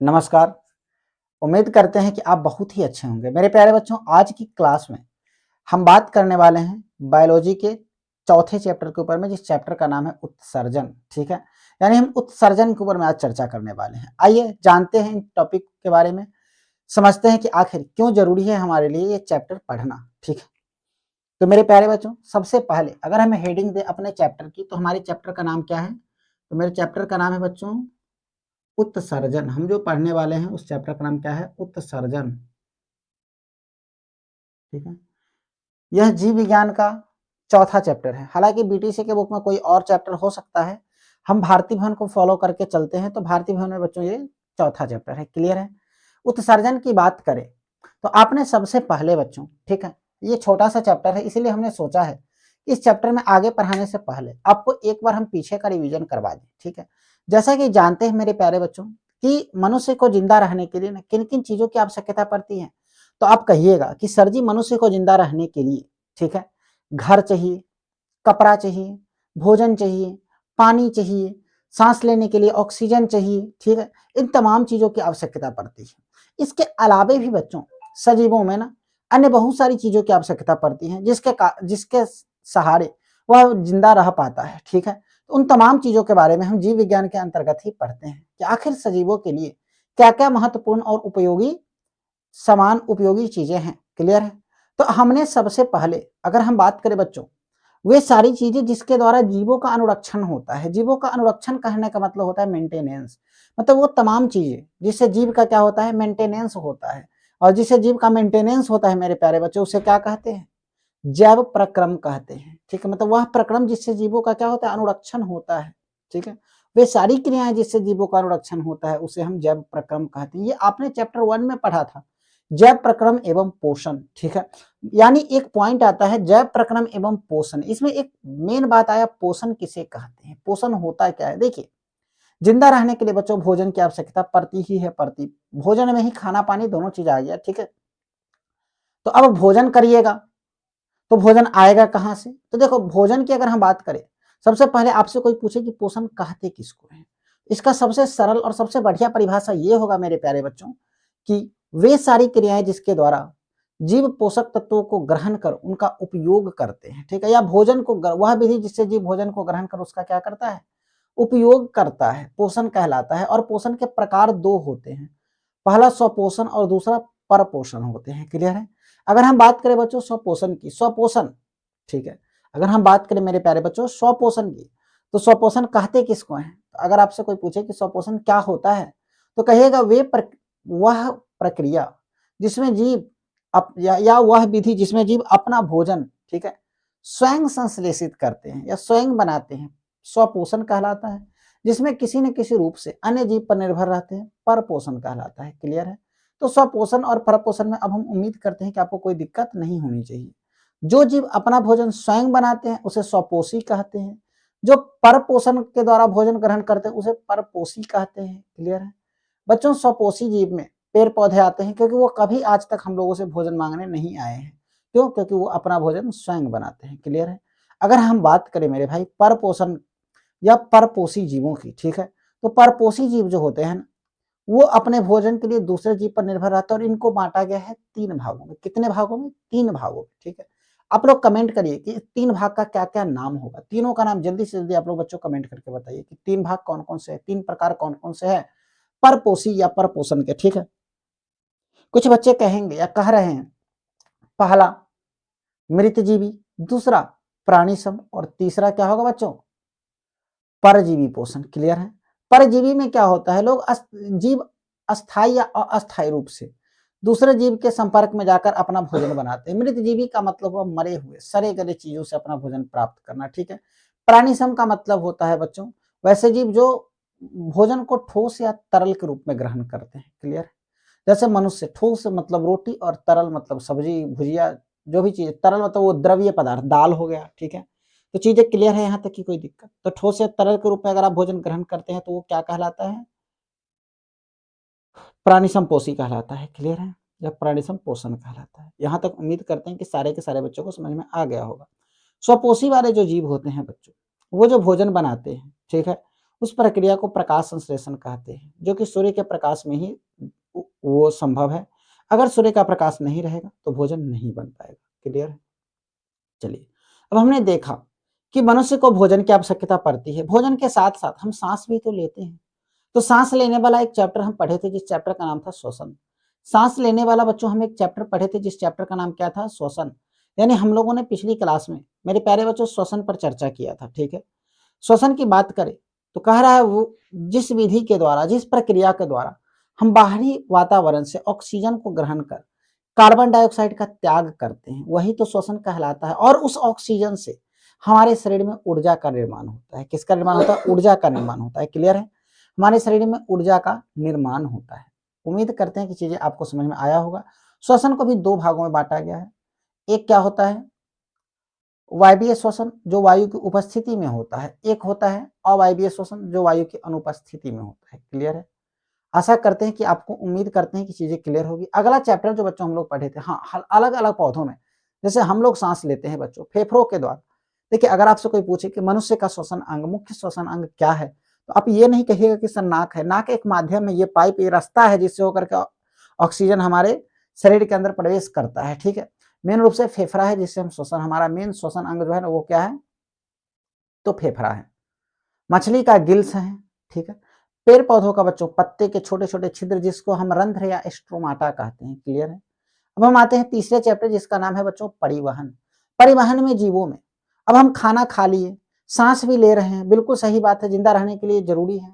नमस्कार। उम्मीद करते हैं कि आप बहुत ही अच्छे होंगे। मेरे प्यारे बच्चों, आज की क्लास में हम बात करने वाले हैं बायोलॉजी के चौथे चैप्टर के ऊपर में, जिस चैप्टर का नाम है उत्सर्जन। ठीक है, यानी हम उत्सर्जन के ऊपर में आज चर्चा करने वाले हैं। आइए जानते हैं इन टॉपिक के बारे में, समझते हैं कि आखिर क्यों जरूरी है हमारे लिए ये चैप्टर पढ़ना। ठीक है, तो मेरे प्यारे बच्चों, सबसे पहले अगर हमें हेडिंग दे अपने चैप्टर की, तो हमारे चैप्टर का नाम क्या है? तो मेरे चैप्टर का नाम है बच्चों उत्सर्जन। हम जो पढ़ने वाले हैं उस चैप्टर का नाम क्या है? उत्सर्जन। ठीक है, यह जीव विज्ञान का चौथा चैप्टर है। हालांकि बीटीसी के बुक में कोई और चैप्टर हो सकता है, हम भारतीय भवन को फॉलो करके चलते हैं, तो भारतीय भवन में बच्चों ये चौथा चैप्टर है। क्लियर है? उत्सर्जन की बात करें तो आपने सबसे पहले बच्चों, ठीक है, ये छोटा सा चैप्टर है, इसीलिए हमने सोचा है इस चैप्टर में आगे पढ़ाने से पहले आपको एक बार हम पीछे का रिवीजन करवा दें। ठीक है, जैसा कि जानते हैं मेरे प्यारे बच्चों कि मनुष्य को जिंदा रहने के लिए किन किन चीजों की आवश्यकता पड़ती है। तो आप कहिएगा कि सर जी, मनुष्य को जिंदा रहने के लिए, ठीक है, घर चाहिए, कपड़ा चाहिए, भोजन चाहिए, पानी चाहिए, सांस लेने के लिए ऑक्सीजन चाहिए। ठीक है, इन तमाम चीजों की आवश्यकता पड़ती है। इसके अलावे भी बच्चों सजीवों में ना अन्य बहुत सारी चीजों की आवश्यकता पड़ती है, जिसके सहारे वह जिंदा रह पाता है। ठीक है, तो उन तमाम चीजों के बारे में हम जीव विज्ञान के अंतर्गत ही पढ़ते हैं कि आखिर सजीवों के लिए क्या क्या महत्वपूर्ण और उपयोगी समान उपयोगी चीजें हैं। क्लियर है? तो हमने सबसे पहले अगर हम बात करें बच्चों, वे सारी चीजें जिसके द्वारा जीवों का अनुरक्षण होता है। जीवों का अनुरक्षण कहने का मतलब होता है मेंटेनेंस, मतलब वो तमाम चीजें जिससे जीव का क्या होता है? मेंटेनेंस होता है। और जिससे जीव का मेंटेनेंस होता है मेरे प्यारे बच्चों, उसे क्या कहते हैं? जैव प्रक्रम कहते हैं। ठीक है, मतलब वह प्रक्रम जिससे जीवों का क्या होता है? अनुरक्षण होता है। ठीक है, वे सारी क्रियाएं जिससे जीवों का अनुरक्षण होता है उसे हम जैव प्रक्रम कहते हैं। ये आपने चैप्टर 1 में पढ़ा था, जैव प्रक्रम एवं पोषण। ठीक है, यानी एक पॉइंट आता है जैव प्रक्रम एवं पोषण, इसमें एक मेन बात आया, पोषण किसे कहते हैं? पोषण होता क्या है? देखिए, जिंदा रहने के लिए बच्चों भोजन की आवश्यकता पड़ती ही है, पड़ती। भोजन में ही खाना पानी दोनों चीज आ गया। ठीक है, तो अब भोजन करिएगा तो भोजन आएगा कहाँ से? तो देखो, भोजन की अगर हम बात करें, सबसे पहले आपसे कोई पूछे कि पोषण कहते किसको है, इसका सबसे सरल और सबसे बढ़िया परिभाषा ये होगा मेरे प्यारे बच्चों कि वे सारी क्रियाएं जिसके द्वारा जीव पोषक तत्वों को ग्रहण कर उनका उपयोग करते हैं। ठीक है, या भोजन को, वह विधि जिससे जीव भोजन को ग्रहण कर उसका क्या करता है? उपयोग करता है, पोषण कहलाता है। और पोषण के प्रकार दो होते हैं, पहला स्वपोषण और दूसरा परपोषण होते हैं। क्लियर है? अगर हम बात करें बच्चों स्वपोषण की, स्वपोषण, ठीक है, अगर हम बात करें मेरे प्यारे बच्चों स्वपोषण की, तो स्वपोषण कहते किसको है? तो अगर आपसे कोई पूछे कि स्वपोषण क्या होता है, तो कहिएगा वह प्रक्रिया जिसमें जीव या वह विधि जिसमें जीव अपना भोजन, ठीक है, स्वयं संश्लेषित करते हैं या स्वयं बनाते हैं, स्वपोषण कहलाता है। जिसमें किसी न किसी रूप से अन्य जीव पर निर्भर रहते हैं, परपोषण कहलाता है। क्लियर है? तो स्वपोषण और परपोषण में अब हम उम्मीद करते हैं कि आपको कोई दिक्कत नहीं होनी चाहिए। जो जीव अपना भोजन स्वयं बनाते हैं उसे स्वपोषी कहते हैं, जो परपोषण के द्वारा भोजन ग्रहण करते हैं उसे परपोषी कहते हैं। क्लियर है? बच्चों, स्वपोषी जीव में पेड़ पौधे आते हैं, क्योंकि वो कभी आज तक हम लोगों से भोजन मांगने नहीं आए हैं। क्यों? क्योंकि वो अपना भोजन स्वयं बनाते हैं। क्लियर है? अगर हम बात करें मेरे भाई परपोषण या परपोषी जीवों की, ठीक है, तो परपोषी जीव जो होते हैं ना, वो अपने भोजन के लिए दूसरे जीव पर निर्भर रहता है। और इनको बांटा गया है 3 भागों में। कितने भागों में? 3 भागों में। ठीक है, आप लोग कमेंट करिए कि 3 भाग का क्या क्या नाम होगा। तीनों का नाम जल्दी से जल्दी आप लोग बच्चों कमेंट करके बताइए कि 3 भाग कौन कौन से है, 3 प्रकार कौन कौन से है परपोषी या परपोषण के। ठीक है, कुछ बच्चे कहेंगे या कह रहे हैं, पहला मृतजीवी, दूसरा प्राणी सम, और तीसरा क्या होगा बच्चों? परजीवी पोषण। क्लियर है? परजीवी में क्या होता है? जीव अस्थायी या अस्थायी रूप से दूसरे जीव के संपर्क में जाकर अपना भोजन बनाते हैं। मृत जीवी का मतलब हुआ मरे हुए, सड़े गले चीजों से अपना भोजन प्राप्त करना। ठीक है, प्राणी सम का मतलब होता है बच्चों वैसे जीव जो भोजन को ठोस या तरल के रूप में ग्रहण करते हैं। क्लियर है? जैसे मनुष्य, ठोस मतलब रोटी और तरल मतलब सब्जी भुजिया, जो भी चीज, तरल मतलब वो द्रव्य पदार्थ, दाल हो गया। ठीक है, तो चीजें क्लियर है यहाँ तक की कोई दिक्कत? तो ठोस या तरल के रूप में अगर आप भोजन ग्रहण करते हैं तो वो क्या कहलाता है? प्राणी संपोषी कहलाता है। क्लियर है? या प्राणिसम पोषण कहलाता है। यहाँ तक उम्मीद करते हैं कि सारे के सारे बच्चों को समझ में आ गया होगा। स्वपोषी वाले जो जीव होते हैं बच्चों, वो जो भोजन बनाते हैं, ठीक है, उस प्रक्रिया को प्रकाश संश्लेषण कहते हैं, जो कि सूर्य के प्रकाश में ही वो संभव है। अगर सूर्य का प्रकाश नहीं रहेगा तो भोजन नहीं बन पाएगा। क्लियर है? चलिए, अब हमने देखा कि मनुष्य को भोजन की आवश्यकता पड़ती है। भोजन के साथ-साथ हम साँस भी तो लेते हैं। तो साँस लेने वाला एक चैप्टर हम पढ़े थे, जिस चैप्टर का नाम था श्वसन। साँस लेने वाला बच्चों हम एक चैप्टर पढ़े थे, जिस चैप्टर का नाम क्या था? श्वसन। यानी हम लोगों ने पिछली क्लास में मेरे प्यारे बच्चों श्वसन पर चर्चा किया था, ठीक है? श्वसन की बात करें तो कह रहा है वो जिस विधि के द्वारा, जिस प्रक्रिया के द्वारा हम बाहरी वातावरण से ऑक्सीजन को ग्रहण कर कार्बन डाइऑक्साइड का त्याग करते हैं, वही तो श्वसन कहलाता है। और उस ऑक्सीजन से हमारे शरीर में ऊर्जा का निर्माण होता है। किसका निर्माण होता है? ऊर्जा का निर्माण होता है। क्लियर है? हमारे शरीर में ऊर्जा का निर्माण होता है। उम्मीद करते हैं कि चीजें आपको समझ में आया होगा। श्वसन को भी दो भागों में बांटा गया है। एक क्या होता है? वायवीय श्वसन, जो वायु की उपस्थिति में होता है। एक होता है अवायवीय श्वसन, जो वायु की अनुपस्थिति में होता है। क्लियर है? आशा करते हैं कि आपको उम्मीद करते हैं कि चीजें क्लियर होगी। अगला चैप्टर जो बच्चों हम लोग पढ़े थे, हाँ, अलग अलग पौधों में जैसे हम लोग सांस लेते हैं बच्चों फेफड़ों के द्वारा। देखिए, अगर आपसे कोई पूछे कि मनुष्य का श्वसन अंग, मुख्य श्वसन अंग क्या है, तो आप ये नहीं कहिएगा कि सर नाक है। नाक एक माध्यम है, ये पाइप, ये रास्ता है जिससे होकर के ऑक्सीजन हमारे शरीर के अंदर प्रवेश करता है। ठीक है? मेन रूप से फेफड़ा है जिससे हम श्वसन, हमारा मेन श्वसन अंग जो है ना वो क्या है? तो फेफड़ा है। मछली का गिल्स है। ठीक है? पेड़ पौधों का बच्चों पत्ते के छोटे छोटे छिद्र, जिसको हम रंध्र या स्ट्रोमाटा कहते हैं। क्लियर है? अब हम आते हैं तीसरे चैप्टर, जिसका नाम है बच्चों परिवहन। परिवहन में जीवों में, अब हम खाना खा लिए, सांस भी ले रहे हैं, बिल्कुल सही बात है, जिंदा रहने के लिए जरूरी है।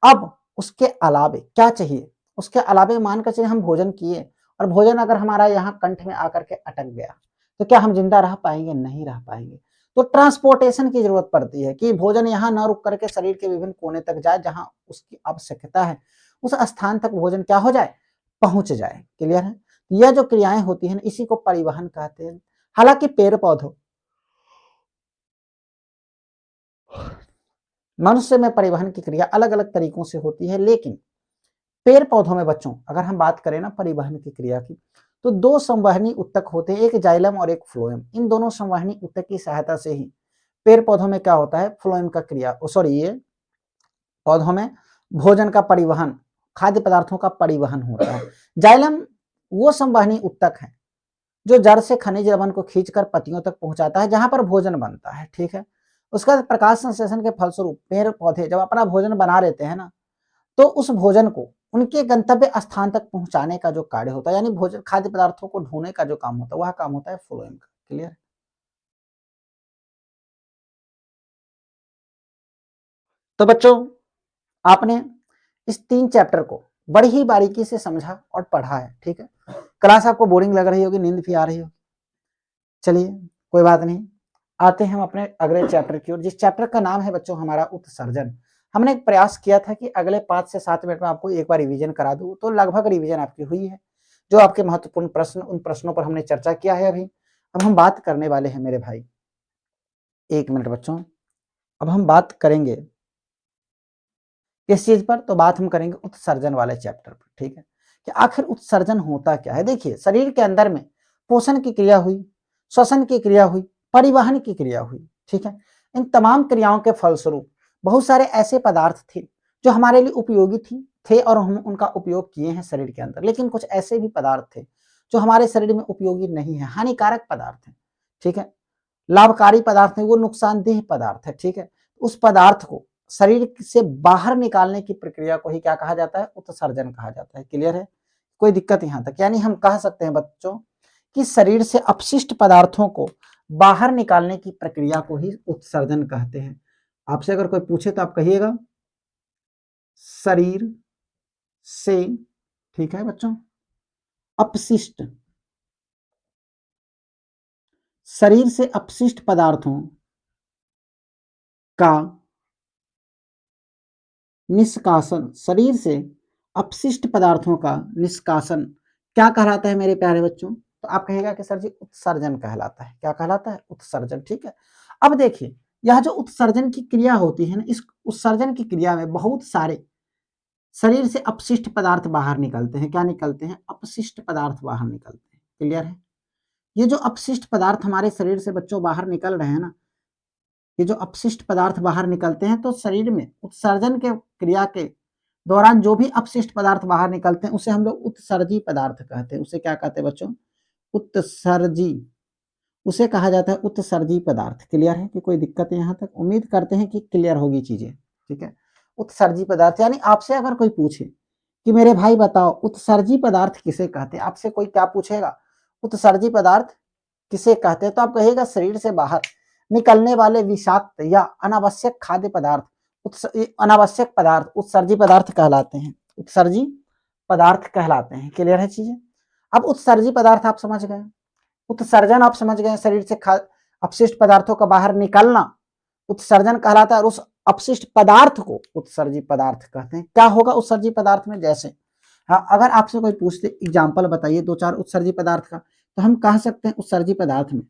अब उसके अलावे क्या चाहिए? उसके अलावे मानकर चलिए हम भोजन किए, और भोजन अगर हमारा यहाँ कंठ में आकर के अटक गया, तो क्या हम जिंदा रह पाएंगे? नहीं रह पाएंगे। तो ट्रांसपोर्टेशन की जरूरत पड़ती है कि भोजन यहाँ न रुक करके शरीर के विभिन्न कोने तक जाए, जहां उसकी आवश्यकता है, उस स्थान तक भोजन क्या हो जाए? पहुंच जाए। क्लियर है? यह जो क्रियाएं होती हैं इसी को परिवहन कहते हैं। हालांकि पेड़ पौधों, मनुष्य में परिवहन की क्रिया अलग अलग तरीकों से होती है, लेकिन पेड़ पौधों में बच्चों अगर हम बात करें ना परिवहन की क्रिया की, तो दो संवहनी ऊतक होते हैं, एक जाइलम और एक फ्लोएम। इन दोनों संवहनी ऊतक की सहायता से ही पेड़ पौधों में क्या होता है? फ्लोएम का क्रिया, सॉरी, ये पौधों में भोजन का परिवहन, खाद्य पदार्थों का परिवहन होता है। जाइलम वो संवहनी ऊतक है जो जड़ से खनिज लवण को खींचकर पत्तियों तक पहुंचाता है, जहां पर भोजन बनता है। ठीक है? उसका प्रकाश संश्लेषण के फलस्वरूप पेड़ पौधे जब अपना भोजन बना लेते हैं ना, तो उस भोजन को उनके गंतव्य स्थान तक पहुंचाने का जो कार्य होता है, यानी भोजन खाद्य पदार्थों को ढोने का जो काम होता है, वह काम होता है फ्लोएम का। क्लियर? तो बच्चों, आपने इस 3 चैप्टर को बड़ी ही बारीकी से समझा और पढ़ा है। ठीक है? क्लास आपको बोरिंग लग रही होगी, नींद भी आ रही होगी। चलिए, कोई बात नहीं, आते हैं हम अपने अगले चैप्टर की ओर, जिस चैप्टर का नाम है बच्चों हमारा उत्सर्जन। हमने एक प्रयास किया था कि अगले 5 से 7 मिनट में आपको एक बार रिवीजन करा दूं, तो लगभग रिवीजन आपकी हुई है। जो आपके महत्वपूर्ण प्रश्न, उन प्रश्नों पर हमने चर्चा किया है अभी। अब हम बात करने वाले हैं मेरे भाई, 1 मिनट बच्चों, अब हम बात करेंगे किस चीज पर? तो बात हम करेंगे उत्सर्जन वाले चैप्टर पर। ठीक है? कि आखिर उत्सर्जन होता क्या है? देखिए, शरीर के अंदर में पोषण की क्रिया हुई, श्वसन की क्रिया हुई, परिवहन की क्रिया हुई। ठीक है? इन तमाम क्रियाओं के फलस्वरूप बहुत सारे ऐसे पदार्थ थे जो हमारे लिए उपयोगी थे और हम उनका उपयोग किए हैं शरीर के अंदर। लेकिन कुछ ऐसे भी पदार्थ थे जो हमारे शरीर में उपयोगी नहीं है, हानिकारक पदार्थ है। ठीक है? लाभकारी पदार्थ नहीं, वो नुकसानदेह पदार्थ है। ठीक है? उस पदार्थ को शरीर से बाहर निकालने की प्रक्रिया को ही क्या कहा जाता है? उत्सर्जन कहा जाता है। क्लियर है? कोई दिक्कत यहां तक? यानी हम कह सकते हैं बच्चों कि शरीर से अपशिष्ट पदार्थों को बाहर निकालने की प्रक्रिया को ही उत्सर्जन कहते हैं। आपसे अगर कोई पूछे तो आप कहिएगा शरीर से, ठीक है बच्चों, अपशिष्ट, शरीर से अपशिष्ट पदार्थों का निष्कासन, शरीर से अपशिष्ट पदार्थों का निष्कासन क्या कहलाता है मेरे प्यारे बच्चों? तो आप कहेगा कि सर जी उत्सर्जन कहलाता है। क्या कहलाता है? उत्सर्जन। ठीक है? अब देखिए, यह जो उत्सर्जन की क्रिया होती है ना, इस उत्सर्जन की क्रिया में बहुत सारे शरीर से अपशिष्ट पदार्थ बाहर निकलते हैं। क्या निकलते हैं? अपशिष्ट पदार्थ बाहर निकलते हैं। क्लियर है? ये जो अपशिष्ट पदार्थ हमारे शरीर से बच्चों बाहर निकल रहे हैं ना, ये जो अपशिष्ट पदार्थ बाहर निकलते हैं तो शरीर में उत्सर्जन के क्रिया के दौरान जो भी अपशिष्ट पदार्थ बाहर निकलते हैं उसे हम लोग उत्सर्जी पदार्थ कहते हैं। उसे क्या कहते हैं बच्चों? उत्सर्जी। उसे कहा जाता है उत्सर्जी पदार्थ। क्लियर है कि कोई दिक्कत है यहाँ तक? उम्मीद करते हैं कि क्लियर होगी चीजें। ठीक है, उत्सर्जी पदार्थ यानी आपसे अगर कोई पूछे कि मेरे भाई बताओ उत्सर्जी पदार्थ किसे कहते हैं, आपसे कोई क्या पूछेगा, उत्सर्जी पदार्थ किसे कहते हैं, तो आप कहिएगा शरीर से बाहर निकलने वाले विषाक्त या अनावश्यक खाद्य पदार्थ, अनावश्यक पदार्थ उत्सर्जी पदार्थ कहलाते हैं। उत्सर्जी पदार्थ कहलाते हैं। क्लियर है चीजें? अब उत्सर्जी पदार्थ आप समझ गए, उत्सर्जन आप समझ गए, शरीर से अपशिष्ट पदार्थों का बाहर निकलना उत्सर्जन कहलाता है और उस अपशिष्ट पदार्थ को उत्सर्जी पदार्थ कहते हैं। क्या होगा उत्सर्जी पदार्थ में? जैसे हाँ, अगर आपसे कोई पूछते एग्जाम्पल बताइए दो चार उत्सर्जी पदार्थ का, तो हम कह सकते हैं उत्सर्जी पदार्थ में,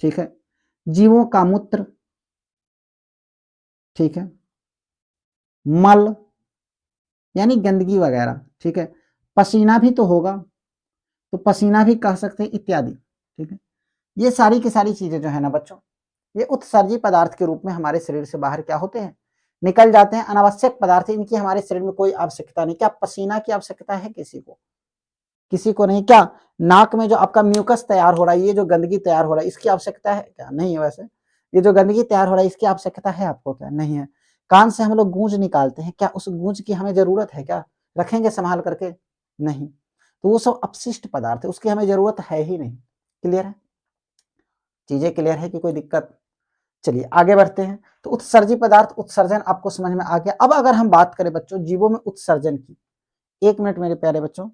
ठीक है, जीवों का मूत्र, ठीक है, मल यानी गंदगी वगैरह, ठीक है, पसीना भी तो होगा तो पसीना भी कह सकते हैं इत्यादि। ठीक है, ये सारी की सारी चीजें जो है ना बच्चों, ये उत्सर्जी पदार्थ के रूप में हमारे शरीर से बाहर क्या होते हैं? निकल जाते हैं। अनावश्यक पदार्थ, इनकी हमारे शरीर में कोई आवश्यकता नहीं। क्या पसीना की आवश्यकता है किसी को? किसी को नहीं। क्या नाक में जो आपका म्यूकस तैयार हो रहा है, ये जो गंदगी तैयार हो रहा है, इसकी आवश्यकता है क्या? नहीं है। वैसे ये जो गंदगी तैयार हो रहा है इसकी आवश्यकता है आपको क्या? नहीं है। कान से हम लोग गूंज निकालते हैं, क्या उस गूंज की हमें जरूरत है क्या? रखेंगे संभाल करके? नहीं। तो वो सब अपशिष्ट पदार्थ है, उसकी हमें जरूरत है ही नहीं। क्लियर है? चीजें क्लियर है कि कोई दिक्कत? चलिए आगे बढ़ते हैं। तो उत्सर्जी पदार्थ उत्सर्जन आपको समझ में आ गया। अब अगर हम बात करें बच्चों जीवों में उत्सर्जन की, एक मिनट मेरे प्यारे बच्चों,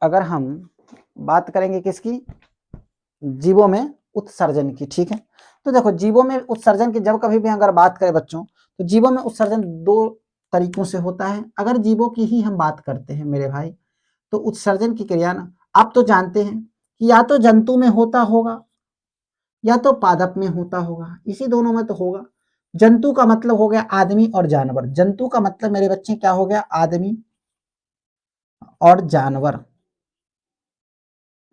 अगर हम बात करेंगे किसकी? जीवों में उत्सर्जन की। ठीक है, तो देखो जीवों में उत्सर्जन की जब कभी भी अगर बात करें बच्चों, तो जीवों में उत्सर्जन दो तरीकों से होता है। अगर जीवों की ही हम बात करते हैं मेरे भाई, तो उत्सर्जन की क्रिया ना आप तो जानते हैं कि या तो जंतु में होता होगा या तो पादप में होता होगा, इसी दोनों में तो होगा। जंतु का मतलब हो गया आदमी और जानवर। जंतु का मतलब मेरे बच्चे क्या हो गया? आदमी और जानवर।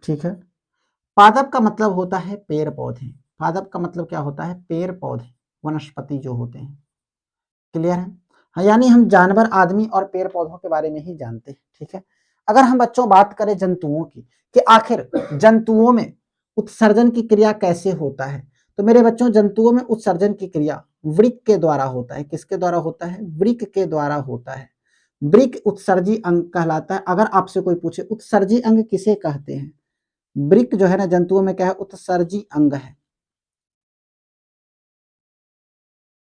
ठीक है, पादप का मतलब होता है पेड़ पौधे। पादप का मतलब क्या होता है? पेड़ पौधे, वनस्पति जो होते हैं। क्लियर है? हाँ, यानी हम जानवर, आदमी और पेड़ पौधों के बारे में ही जानते हैं। ठीक है, अगर हम बच्चों बात करें जंतुओं की कि आखिर जंतुओं में उत्सर्जन की क्रिया कैसे होता है, तो मेरे बच्चों जंतुओं में उत्सर्जन की क्रिया वृक्क के द्वारा होता है। किसके द्वारा होता है? वृक्क के द्वारा होता है। वृक्क उत्सर्जी अंग कहलाता है। अगर आपसे कोई पूछे उत्सर्जी अंग किसे कहते हैं, वृक्क जो है ना जंतुओं में क्या है? उत्सर्जी अंग है।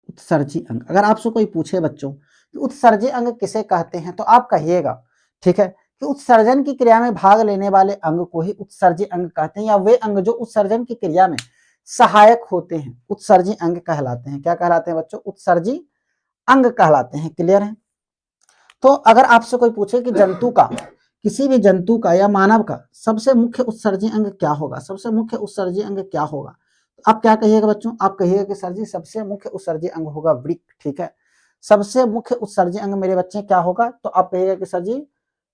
उत्सर्जी अंग, अगर आपसे कोई पूछे बच्चों कि उत्सर्जी अंग किसे कहते हैं, तो आप कहिएगा, ठीक है, कि उत्सर्जन की क्रिया में भाग लेने वाले अंग को ही उत्सर्जी अंग कहते हैं, या वे अंग जो उत्सर्जन की क्रिया में सहायक होते हैं उत्सर्जी अंग कहलाते हैं। क्या कहलाते हैं बच्चों? उत्सर्जी अंग कहलाते हैं। क्लियर है? तो अगर आपसे कोई पूछे कि जंतु का, किसी भी जंतु का या मानव का सबसे मुख्य उत्सर्जी अंग क्या होगा, सबसे मुख्य उत्सर्जी अंग क्या होगा, तो आप क्या कहिएगा बच्चों? आप कहिएगा कि सर जी सबसे मुख्य उत्सर्जी अंग होगा वृक्क। ठीक है, सबसे मुख्य उत्सर्जी अंग मेरे बच्चे क्या होगा? तो आप कहिएगा कि सर जी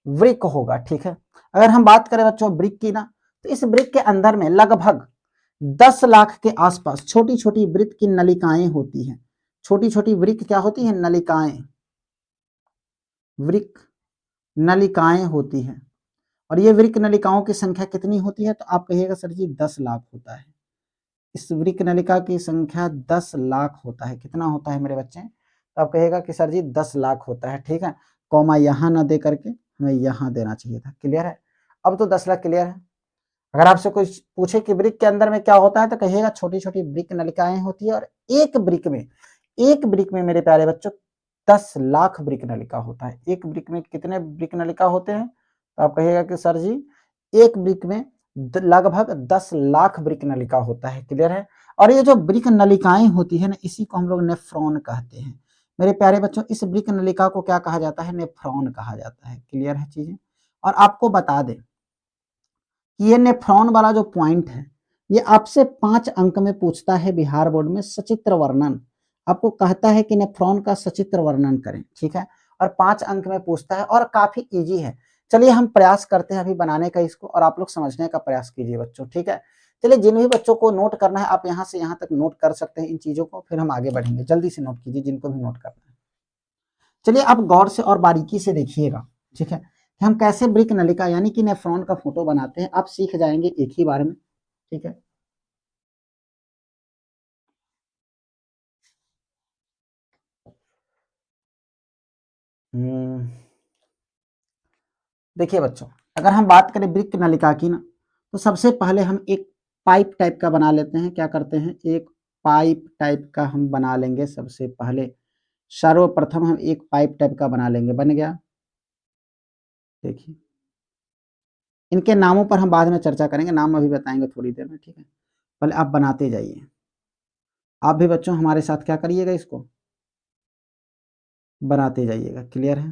वृक्क होगा। ठीक है, अगर हम बात करें बच्चों वृक्क की ना, तो इस वृक्क के अंदर में लगभग 10 लाख के आसपास छोटी छोटी वृक्क की नलिकाएं होती हैं। छोटी छोटी वृक्क क्या होती हैं? नलिकाएं, वृक्क नलिकाएं होती हैं। और ये वृक्क नलिकाओं की संख्या कितनी होती है? तो आप कहिएगा सर जी 10 लाख होता है। इस वृक्क नलिका की संख्या 10 लाख होता है। कितना होता है मेरे बच्चे? तो आप कहिएगा कि सर जी 10 लाख होता है। ठीक है, कॉमा यहाँ ना दे करके हमें यहाँ देना चाहिए था। क्लियर है? अब तो 10 लाख क्लियर है। अगर आपसे कोई पूछे कि वृक्क के अंदर में क्या होता है, तो कहिएगा छोटी छोटी वृक्क नलिकाएं होती है, और एक वृक्क में मेरे प्यारे बच्चों 10 लाख वृक्क नलिका होता है। एक वृक्क में कितने वृक्क नलिका होते हैं? तो आप कहिएगा कि सर जी एक वृक्क में लगभग 10 लाख वृक्क नलिका होता है। क्लियर है? और ये जो वृक्क नलिकाएं होती है ना, इसी को हम लोग नेफ्रॉन कहते हैं। मेरे प्यारे बच्चों इस वृक्क नलिका को क्या कहा जाता है? नेफ्रॉन कहा जाता है। क्लियर है चीजें? और आपको बता दें कि ये नेफ्रॉन वाला जो पॉइंट है, ये आपसे 5 अंक में पूछता है बिहार बोर्ड में, सचित्र वर्णन। आपको कहता है कि नेफ्रॉन का सचित्र वर्णन करें। ठीक है, और 5 अंक में पूछता है और काफ़ी ईज़ी है। चलिए हम प्रयास करते हैं अभी बनाने का इसको और आप लोग समझने का प्रयास कीजिए बच्चों, ठीक है? चलिए जिन भी बच्चों को नोट करना है आप यहाँ से यहाँ तक नोट कर सकते हैं इन चीज़ों को, फिर हम आगे बढ़ेंगे। जल्दी से नोट कीजिए जिनको भी नोट करना है। चलिए आप गौर से और बारीकी से देखिएगा, ठीक है? कि हम कैसे ब्रिक नलिका यानी कि नेफ्रॉन का फोटो बनाते हैं, आप सीख जाएँगे एक ही बार में, ठीक है? हुँ। देखिए बच्चों, अगर हम बात करें ब्रिक नलिका की ना, तो सबसे पहले हम एक पाइप टाइप का बना लेते हैं। क्या करते हैं? एक पाइप टाइप का हम बना लेंगे सबसे पहले। सर्वप्रथम हम एक पाइप टाइप का बना लेंगे, बन गया। देखिए, इनके नामों पर हम बाद में चर्चा करेंगे, नाम अभी बताएँगे थोड़ी देर में, ठीक है? पहले आप बनाते जाइए। आप भी बच्चों हमारे साथ क्या करिएगा इसको, बनाते जाइएगा, क्लियर है?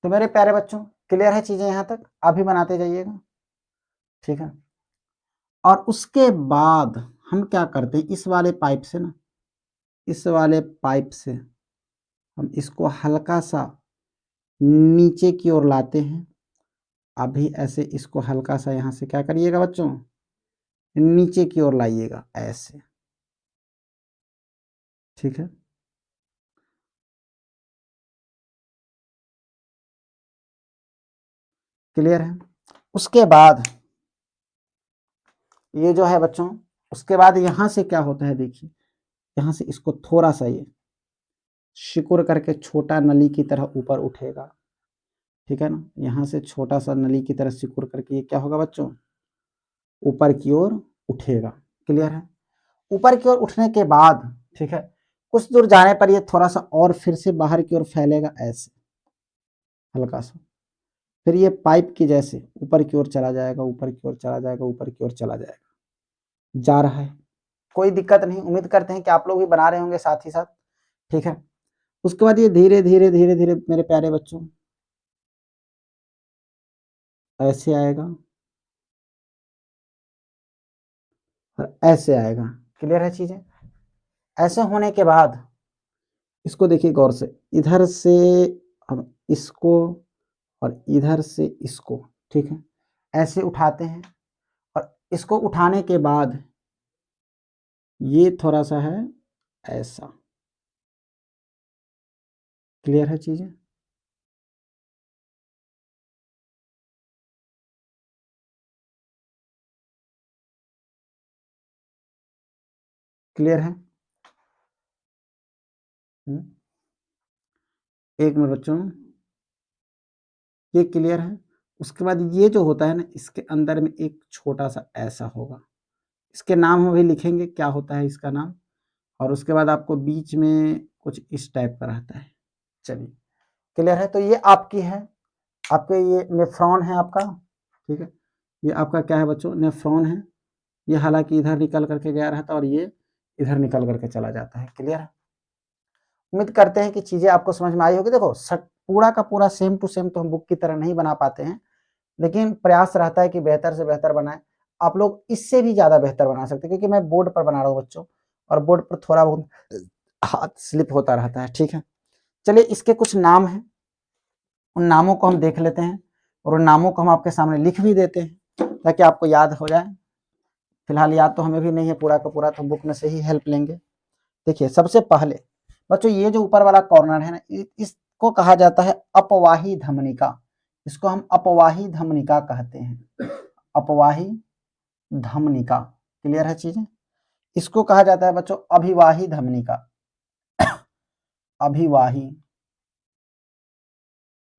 तो मेरे प्यारे बच्चों, क्लियर है चीज़ें यहाँ तक? आप भी बनाते जाइएगा, ठीक है? और उसके बाद हम क्या करते हैं, इस वाले पाइप से ना, इस वाले पाइप से हम इसको हल्का-सा नीचे की ओर लाते हैं। अभी ऐसे इसको हल्का-सा यहाँ से क्या करिएगा बच्चों, नीचे की ओर लाइएगा ऐसे, ठीक है? क्लियर है? उसके बाद ये जो है बच्चों, उसके बाद यहाँ से क्या होता है देखिए, यहाँ से इसको थोड़ा-सा ये सिकुड़ करके छोटा नली की तरह ऊपर उठेगा, ठीक है ना? यहाँ से छोटा-सा नली की तरह सिकुड़ करके ये क्या होगा बच्चों, ऊपर की ओर उठेगा, क्लियर है? ऊपर की ओर उठने के बाद, ठीक है, कुछ दूर जाने पर ये थोड़ा-सा और फिर से बाहर की ओर फैलेगा ऐसे, हल्का-सा। फिर ये पाइप की जैसे ऊपर की ओर चला जाएगा, ऊपर की ओर चला जाएगा, ऊपर की ओर चला जाएगा। जा रहा है, कोई दिक्कत नहीं, उम्मीद करते हैं कि आप लोग भी बना रहे होंगे साथ ही साथ, ठीक है? उसके बाद ये धीरे-धीरे, धीरे-धीरे मेरे प्यारे बच्चों ऐसे आएगा और ऐसे आएगा, क्लियर है चीज़ें? ऐसे होने के बाद इसको देखिए गौर से, इधर से हम इसको और इधर से इसको, ठीक है? ऐसे उठाते हैं और इसको उठाने के बाद ये थोड़ा-सा है ऐसा, क्लियर है चीज़ें? क्लियर है? हुँ, 1 मिनट बच्चों, ये क्लियर है? उसके बाद ये जो होता है ना, इसके अंदर में एक छोटा-सा ऐसा होगा, इसके नाम हम अभी लिखेंगे, क्या होता है इसका नाम, और उसके बाद आपको बीच में कुछ इस टाइप का रहता है। चलिए, क्लियर है? तो ये आपकी है, आपके ये नेफ्रॉन है आपका, ठीक है? ये आपका क्या है बच्चों, नेफ्रॉन है। ये हालाँकि इधर निकल कर के गया रहता है और ये इधर निकल कर के चला जाता है, क्लियर है? उम्मीद करते हैं कि चीज़ें आपको समझ में आई होगी। देखो सट पूरा का पूरा सेम टू सेम तो हम बुक की तरह नहीं बना पाते हैं, लेकिन प्रयास रहता है कि बेहतर से बेहतर बनाएँ। आप लोग इससे भी ज़्यादा बेहतर बना सकते हैं क्योंकि मैं बोर्ड पर बना रहा हूँ बच्चों और बोर्ड पर थोड़ा बहुत हाथ स्लिप होता रहता है, ठीक है? चलिए इसके कुछ नाम हैं, उन नामों को हम देख लेते हैं और उन नामों को हम आपके सामने लिख भी देते हैं ताकि आपको याद हो जाए। फिलहाल याद तो हमें भी नहीं है पूरा का पूरा, तो बुक में से ही हेल्प लेंगे। देखिए सबसे पहले बच्चों ये जो ऊपर वाला कॉर्नर है ना, इसको कहा जाता है अपवाही धमनिका। इसको हम अपवाही धमनिका कहते हैं, अपवाही धमनिका, क्लियर है चीजें? इसको कहा जाता है बच्चों अभिवाही धमनिका, अभिवाही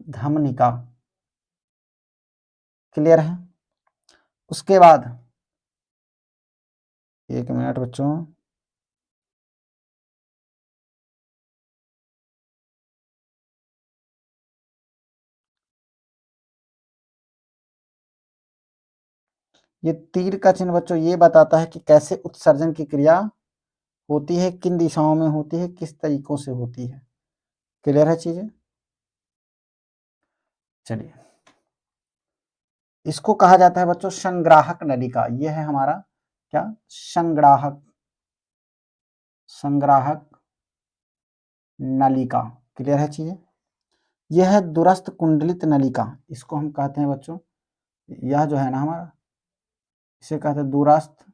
धमनिका, क्लियर है? उसके बाद 1 मिनट बच्चों, ये तीर का चिन्ह बच्चों ये बताता है कि कैसे उत्सर्जन की क्रिया होती है, किन दिशाओं में होती है, किस तरीकों से होती है, क्लियर है चीजें? चलिए, इसको कहा जाता है बच्चों संग्राहक नलिका। ये है हमारा क्या, संग्राहक, संग्राहक नलिका। क्लियर है चीजें। यह है दूरस्थ कुंडलित नलिका, इसको हम कहते हैं बच्चों, यह जो है ना हमारा, इसे कहते हैं दूरस्थ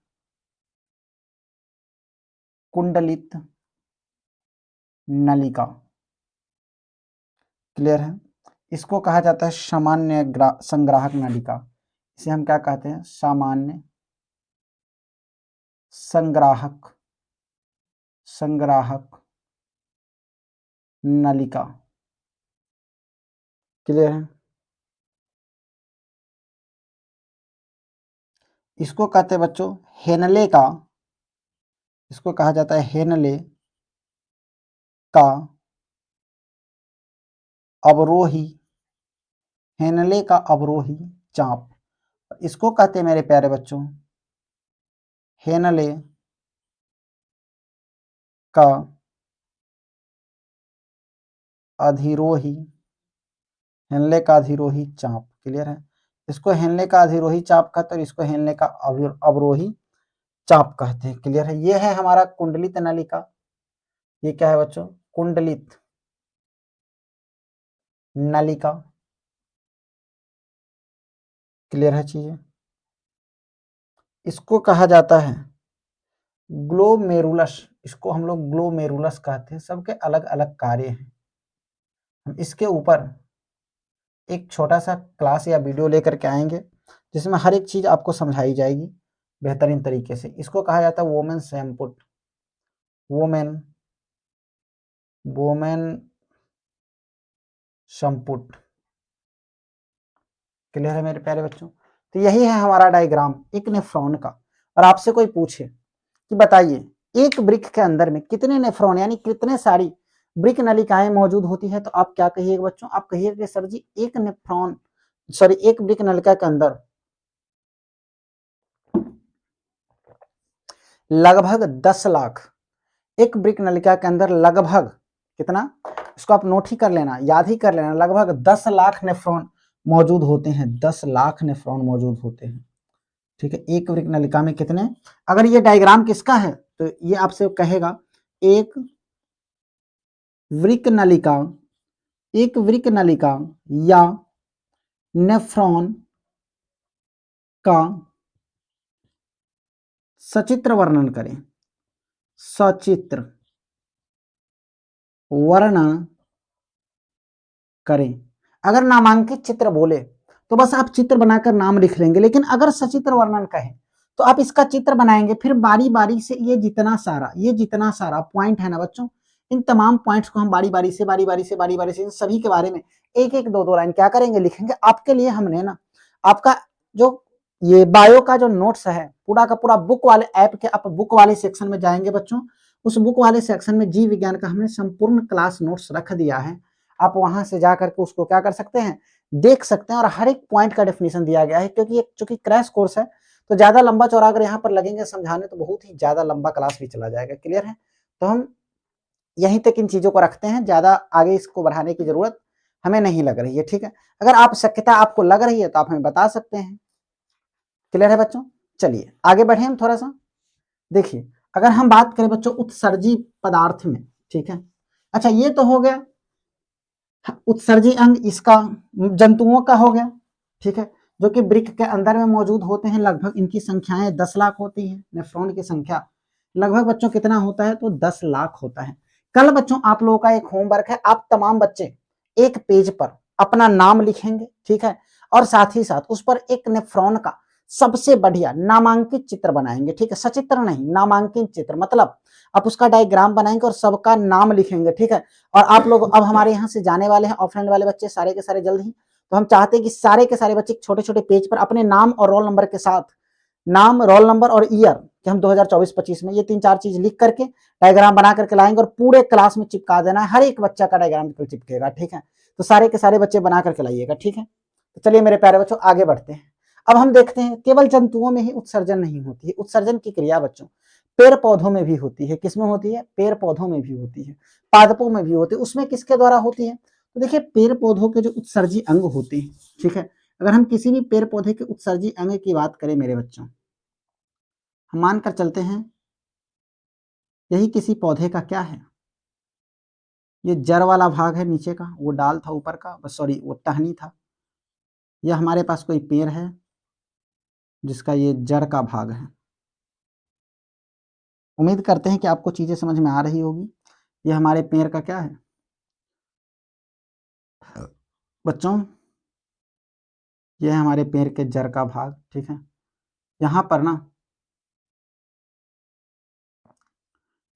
कुंडलित नलिका। क्लियर है। इसको कहा जाता है सामान्य संग्राहक नलिका। इसे हम क्या कहते हैं, सामान्य संग्राहक, संग्राहक नलिका। क्लियर है। इसको कहते हैं बच्चों हेनले का, इसको कहा जाता है हेनले का अवरोही, हेनले का अवरोही चाप। इसको कहते हैं मेरे प्यारे बच्चों हेनले का अधिरोही, हेनले का अधिरोही चाप। क्लियर है। इसको हेनले का अधिरोही चाप कहते हैं और इसको हेनले का अवरोही चाप कहते हैं। क्लियर है। ये है हमारा कुंडलित नलिका। ये क्या है बच्चों, कुंडलित नलिका। क्लियर है चीजें। इसको कहा जाता है ग्लोमेरुलस, इसको हम लोग ग्लोमेरुलस कहते हैं। सबके अलग अलग कार्य हैं। हम इसके ऊपर एक छोटा सा क्लास या वीडियो लेकर के आएंगे जिसमें हर एक चीज आपको समझाई जाएगी बेहतरीन तरीके से। इसको कहा जाता है वोमेन शैम्पुट, वोमेन, वोमेन शैम्पुट। क्लियर है मेरे प्यारे बच्चों। तो यही है हमारा डायग्राम एक नेफ्रॉन का। और आपसे कोई पूछे कि बताइए एक वृक्क के अंदर में कितने नेफ्रॉन यानी कितने सारी वृक्क नलिकाएं मौजूद होती है, तो आप क्या कहिएगा बच्चों, आप कहिएगा कि सर जी एक नेफ्रॉन, सॉरी एक वृक्क नलिका के अंदर लगभग 10 लाख, एक वृक्क नलिका के अंदर लगभग कितना, इसको आप नोट ही कर लेना, याद ही कर लेना, लगभग 10 लाख नेफ्रॉन मौजूद होते हैं। 10 लाख नेफ्रॉन मौजूद होते हैं। ठीक है। एक वृक्क नलिका में कितने, अगर ये डायग्राम किसका है तो ये आपसे कहेगा एक वृक्क नलिका, एक वृक्क नलिका या नेफ्रॉन का सचित्र वर्णन करें, सचित्र वर्णन करें। अगर नामांकित चित्र बोले तो बस आप चित्र बनाकर नाम लिख लेंगे, लेकिन अगर सचित्र वर्णन कहें तो आप इसका चित्र बनाएंगे, फिर बारी बारी से ये जितना सारा पॉइंट है ना बच्चों, इन तमाम पॉइंट्स को हम बारी बारी से इन सभी के बारे में एक एक दो लाइन क्या करेंगे, लिखेंगे। आपके लिए हमने ना आपका जो ये बायो का जो नोट्स है पूरा का पूरा बुक वाले ऐप के, आप बुक वाले सेक्शन में जाएंगे बच्चों, उस बुक वाले सेक्शन में जीव विज्ञान का हमने संपूर्ण क्लास नोट्स रख दिया है। आप वहां से जाकर के उसको क्या कर सकते हैं, देख सकते हैं। और हर एक पॉइंट का डेफिनेशन दिया गया है, क्योंकि ये चूंकि क्रैश कोर्स है तो ज्यादा लंबा चौड़ा अगर यहाँ पर लगेंगे समझाने तो बहुत ही ज्यादा लंबा क्लास भी चला जाएगा। क्लियर है। तो हम यहीं तक इन चीजों को रखते हैं, ज्यादा आगे इसको बढ़ाने की जरूरत हमें नहीं लग रही है। ठीक है। अगर आवश्यकता आपको लग रही है तो आप हमें बता सकते हैं। क्लियर है बच्चों। चलिए आगे बढ़े हम थोड़ा सा। देखिए अगर हम बात करें बच्चों उत्सर्जी पदार्थ में, ठीक है, अच्छा ये तो हो गया उत्सर्जी अंग, इसका जंतुओं का हो गया। ठीक है। जो कि वृक्क के अंदर में मौजूद होते हैं, लगभग इनकी संख्याएं 10 लाख होती है। नेफ्रॉन की संख्या लगभग बच्चों कितना होता है, तो 10 लाख होता है। कल बच्चों आप लोगों का एक होमवर्क है, आप तमाम बच्चे एक पेज पर अपना नाम लिखेंगे। ठीक है। और साथ ही साथ उस पर एक नेफ्रॉन का सबसे बढ़िया नामांकित चित्र बनाएंगे। ठीक है। सचित्र नहीं, नामांकित चित्र, मतलब आप उसका डायग्राम बनाएंगे और सबका नाम लिखेंगे। ठीक है। और आप लोग अब हमारे यहाँ से जाने वाले हैं ऑफलाइन वाले बच्चे सारे के सारे जल्द ही, तो हम चाहते हैं कि सारे के सारे बच्चे छोटे छोटे पेज पर अपने नाम और रोल नंबर के साथ, नाम, रोल नंबर और ईयर कि हम 2024-25 में ये 3-4 चीज लिख करके डायग्राम बना करके लाएंगे और पूरे क्लास में चिपका देना है। हर एक बच्चा का डायग्राम चिपकेगा। ठीक है। तो सारे के सारे बच्चे बना करके लाइएगा। ठीक है। तो चलिए मेरे प्यारे बच्चों आगे बढ़ते हैं। अब हम देखते हैं केवल जंतुओं में ही उत्सर्जन नहीं होती है, उत्सर्जन की क्रिया बच्चों पेड़ पौधों में भी होती है। किसमें होती है, पेड़ पौधों में भी होती है, पादपों में भी होती है। उसमें किसके द्वारा होती है, तो देखिए पेड़ पौधों के जो उत्सर्जी अंग होते हैं, ठीक है, अगर हम किसी भी पेड़ पौधे के उत्सर्जी अंग की बात करें मेरे बच्चों, हम मानकर चलते हैं यही किसी पौधे का क्या है, ये जड़ वाला भाग है नीचे का, वो डाल था ऊपर का, सॉरी वो टहनी था। यह हमारे पास कोई पेड़ है जिसका ये जड़ का भाग है। उम्मीद करते हैं कि आपको चीजें समझ में आ रही होगी। ये हमारे पेड़ का क्या है बच्चों, ये है हमारे पेड़ के जड़ का भाग, ठीक है। यहाँ पर ना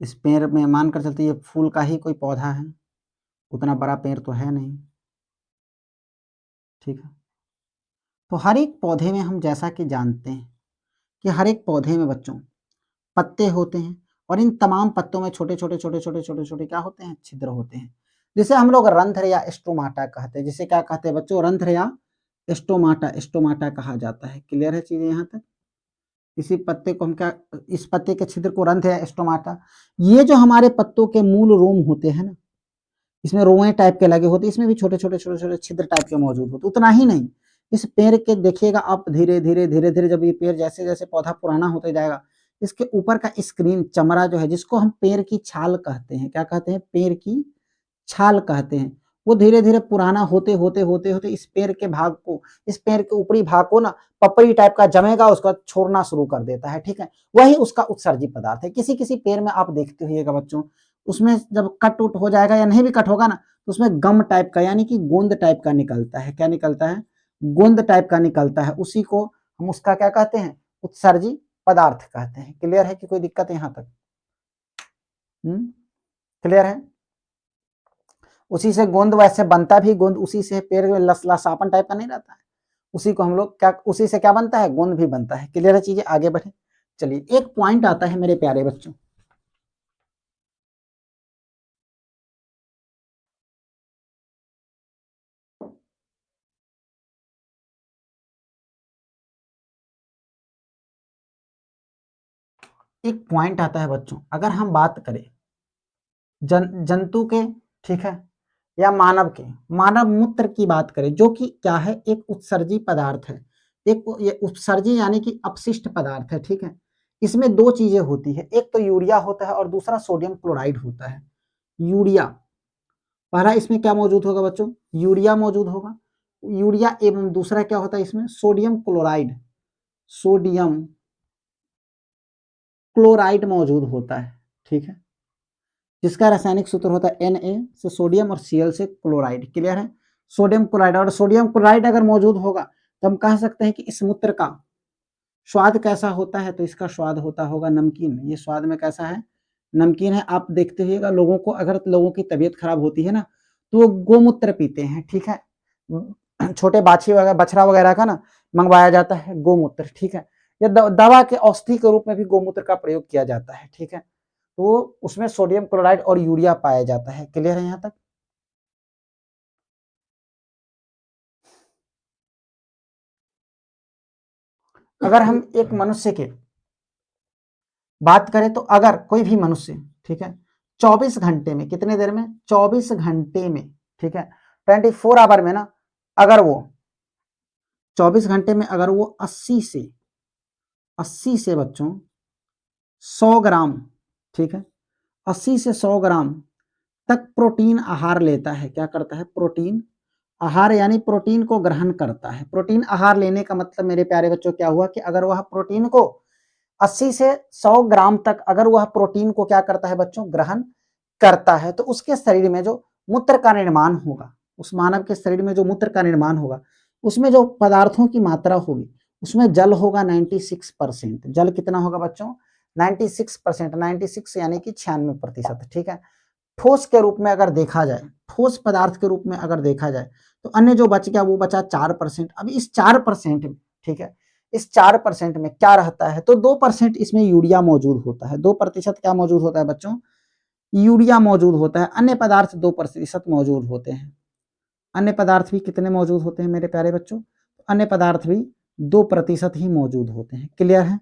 इस पेड़ में मानकर चलते ये फूल का ही कोई पौधा है, उतना बड़ा पेड़ तो है नहीं, ठीक है। तो हर एक पौधे में हम जैसा कि जानते हैं कि हर एक पौधे में बच्चों पत्ते होते हैं, और इन तमाम पत्तों में छोटे छोटे छोटे छोटे छोटे छोटे क्या होते हैं, छिद्र होते हैं, जिसे हम लोग रंध्र या स्टोमाटा कहते हैं। जिसे क्या कहते हैं बच्चों, रंध्र या स्टोमाटा, स्टोमाटा कहा जाता है। क्लियर है चीजें यहाँ तक? इसी पत्ते को हम क्या, इस पत्ते के छिद्र को रंध्र या स्टोमाटा। ये जो हमारे पत्तों के मूल रोम होते हैं ना, इसमें रोए टाइप के लगे होते, इसमें भी छोटे छोटे छोटे छोटे छिद्र टाइप के मौजूद होते। उतना ही नहीं, इस पेड़ के देखिएगा आप धीरे धीरे धीरे धीरे जब ये पेड़ जैसे जैसे पौधा पुराना होते जाएगा, इसके ऊपर का स्क्रीन चमड़ा जो है, जिसको हम पेड़ की छाल कहते हैं, क्या कहते हैं, पेड़ की छाल कहते हैं, वो धीरे धीरे पुराना होते होते होते होते इस पेड़ के भाग को, इस पेड़ के ऊपरी भाग को ना पपड़ी टाइप का जमेगा, उसका छोड़ना शुरू कर देता है, ठीक है। वही उसका उत्सर्जी पदार्थ है। किसी किसी पेड़ में आप देखते होइएगा बच्चों, उसमें जब कट उट हो जाएगा या नहीं भी कट होगा ना, तो उसमें गम टाइप का यानी कि गोंद टाइप का निकलता है। क्या निकलता है? गोंद टाइप का निकलता है। उसी को हम उसका क्या कहते हैं, उत्सर्जी पदार्थ कहते हैं। क्लियर है कि कोई दिक्कत है यहाँ तक? क्लियर है? उसी से गोंद वैसे बनता भी, गोंद उसी से, पेड़ में लसलासापन टाइप का नहीं रहता है, उसी को हम लोग क्या, उसी से क्या बनता है, गोंद भी बनता है। क्लियर है चीजें? आगे बढ़े, चलिए एक पॉइंट आता है मेरे प्यारे बच्चों, एक पॉइंट आता है बच्चों, अगर हम बात करें जंतु के, ठीक है, या मानव के, मानव मूत्र की बात करें, जो कि क्या है, एक उत्सर्जी पदार्थ है। एक ये उत्सर्जी यानी कि अपशिष्ट पदार्थ है, ठीक है। इसमें दो चीजें होती है, एक तो यूरिया होता है और दूसरा सोडियम क्लोराइड होता है। यूरिया, पहला इसमें क्या मौजूद होगा बच्चों, यूरिया मौजूद होगा, यूरिया, एवं दूसरा क्या होता है इसमें, सोडियम क्लोराइड, सोडियम क्लोराइड मौजूद होता है, ठीक है, जिसका रासायनिक सूत्र होता है Na से सोडियम और Cl से क्लोराइड। क्लियर है? सोडियम क्लोराइड, और सोडियम क्लोराइड अगर मौजूद होगा तो हम कह सकते हैं कि इस मूत्र का स्वाद कैसा होता है, तो इसका स्वाद होता होगा नमकीन। ये स्वाद में कैसा है, नमकीन है। आप देखते हुएगा लोगों को, अगर लोगों की तबीयत खराब होती है ना, तो वो गोमूत्र पीते हैं, ठीक है। छोटे बाछी वगैरह, बछड़ा वगैरह का ना मंगवाया जाता है गोमूत्र, ठीक है। या दवा के औषधि के रूप में भी गोमूत्र का प्रयोग किया जाता है, ठीक है। तो उसमें सोडियम क्लोराइड और यूरिया पाया जाता है। क्लियर है यहाँ तक? अगर हम एक मनुष्य के बात करें, तो अगर कोई भी मनुष्य, ठीक है, 24 घंटे में, कितने देर में, 24 घंटे में, ठीक है, 24 आवर में ना, अगर वो 24 घंटे में अगर वो 80 से बच्चों 100 ग्राम, ठीक है, 80 से 100 ग्राम तक प्रोटीन आहार लेता है, क्या करता है, प्रोटीन आहार यानी प्रोटीन को ग्रहण करता है। प्रोटीन आहार लेने का मतलब मेरे प्यारे बच्चों क्या हुआ कि अगर वह प्रोटीन को 80 से 100 ग्राम तक अगर वह प्रोटीन को क्या करता है बच्चों, ग्रहण करता है, तो उसके शरीर में जो मूत्र का निर्माण होगा, उस मानव के शरीर में जो मूत्र का निर्माण होगा, उसमें जो पदार्थों की मात्रा होगी, उसमें जल होगा 96%। जल कितना होगा बच्चों, 96%, 96 यानी कि 96%, ठीक है। ठोस के रूप में अगर देखा जाए, ठोस पदार्थ के रूप में अगर देखा जाए, तो अन्य जो बच गया वो बचा 4%। अब इस 4% में, ठीक है, इस 4% में क्या रहता है, तो 2% इसमें यूरिया मौजूद होता है। 2% क्या मौजूद होता है बच्चों, यूरिया मौजूद होता है। अन्य पदार्थ 2% मौजूद होते हैं। अन्य पदार्थ भी कितने मौजूद होते हैं मेरे प्यारे बच्चों, अन्य पदार्थ भी 2% ही मौजूद होते हैं। क्लियर है?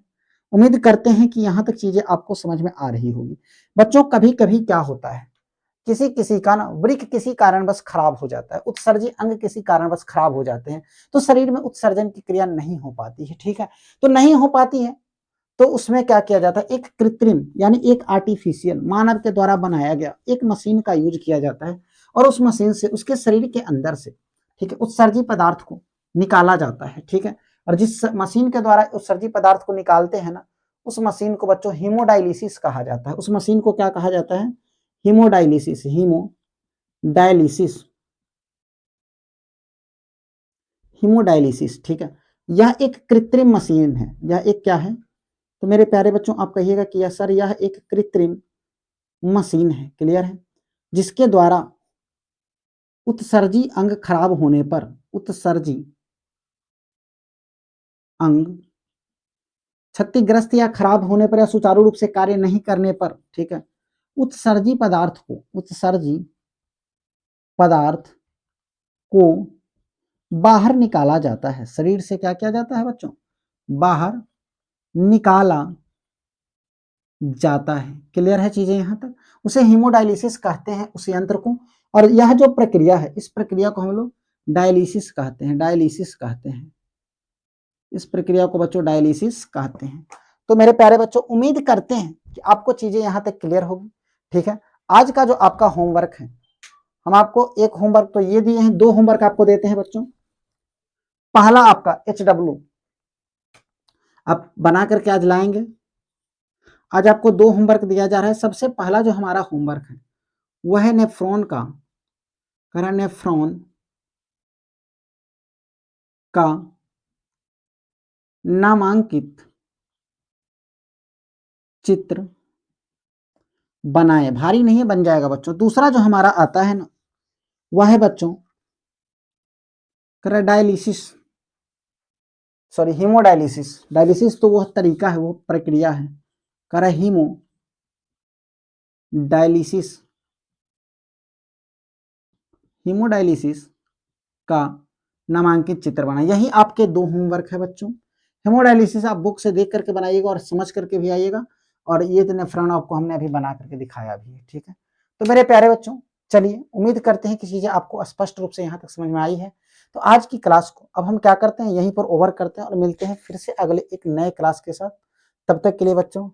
उम्मीद करते हैं कि यहाँ तक चीजें आपको समझ में आ रही होगी। बच्चों कभी कभी क्या होता है किसी किसी का ना वृक्क किसी कारणवश खराब हो जाता है, उत्सर्जी अंग किसी कारणवश खराब हो जाते हैं, तो शरीर में उत्सर्जन की क्रिया नहीं हो पाती है, ठीक है। तो नहीं हो पाती है तो उसमें क्या किया जाता है, एक कृत्रिम यानी एक आर्टिफिशियल मानव के द्वारा बनाया गया एक मशीन का यूज किया जाता है, और उस मशीन से उसके शरीर के अंदर से, ठीक है, उत्सर्जी पदार्थ को निकाला जाता है, ठीक है। और जिस मशीन के द्वारा उत्सर्जी पदार्थ को निकालते हैं ना, उस मशीन को बच्चों हीमोडायलिसिस कहा जाता है। उस मशीन को क्या कहा जाता है, हीमोडायलिसिस, हीमोडायलिसिस, हीमोडायलिसिस, ठीक है। यह एक कृत्रिम मशीन है, यह एक क्या है, तो मेरे प्यारे बच्चों आप कहिएगा कि यह सर यह एक कृत्रिम मशीन है, क्लियर है, जिसके द्वारा उत्सर्जी अंग खराब होने पर, उत्सर्जी अंग क्षतिग्रस्त या खराब होने पर या सुचारू रूप से कार्य नहीं करने पर, ठीक है, उत्सर्जी पदार्थ को, उत्सर्जी पदार्थ को बाहर निकाला जाता है। शरीर से क्या किया जाता है बच्चों, बाहर निकाला जाता है, क्लियर है चीजें यहां तक। उसे हीमोडायलिसिस कहते हैं उस यंत्र को, और यह जो प्रक्रिया है इस प्रक्रिया को हम लोग डायलिसिस कहते हैं, डायलिसिस कहते हैं, इस प्रक्रिया को बच्चों डायलिसिस कहते हैं। तो मेरे प्यारे बच्चों उम्मीद करते हैं कि आपको चीजें यहां तक क्लियर होगी, ठीक है। आज का जो आपका होमवर्क है, हम आपको एक होमवर्क तो ये दिए हैं, दो होमवर्क आपको देते हैं बच्चों। पहला आपका HW आप बना करके आज लाएंगे। आज आपको दो होमवर्क दिया जा रहा है। सबसे पहला जो हमारा होमवर्क है वह है नेफ्रॉन का, नेफ्रॉन का नामांकित चित्र बनाए। भारी नहीं है, बन जाएगा बच्चों। दूसरा जो हमारा आता है ना वह है बच्चों डायलिसिस, सॉरी हीमोडायलिसिस। डायलिसिस तो वह तरीका है, वो प्रक्रिया है। हीमो डायलिसिस, हीमोडायलिसिस का नामांकित चित्र बनाए। यही आपके दो होमवर्क है बच्चों। हेमोडायलिसिस आप बुक से देख करके बनाइएगा और समझ करके भी आइएगा, और ये तो नेफ्रॉन आपको हमने अभी बना करके दिखाया भी है, ठीक है। तो मेरे प्यारे बच्चों चलिए उम्मीद करते हैं कि चीजें आपको स्पष्ट रूप से यहाँ तक समझ में आई है। तो आज की क्लास को अब हम क्या करते हैं, यहीं पर ओवर करते हैं और मिलते हैं फिर से अगले एक नए क्लास के साथ। तब तक के लिए बच्चों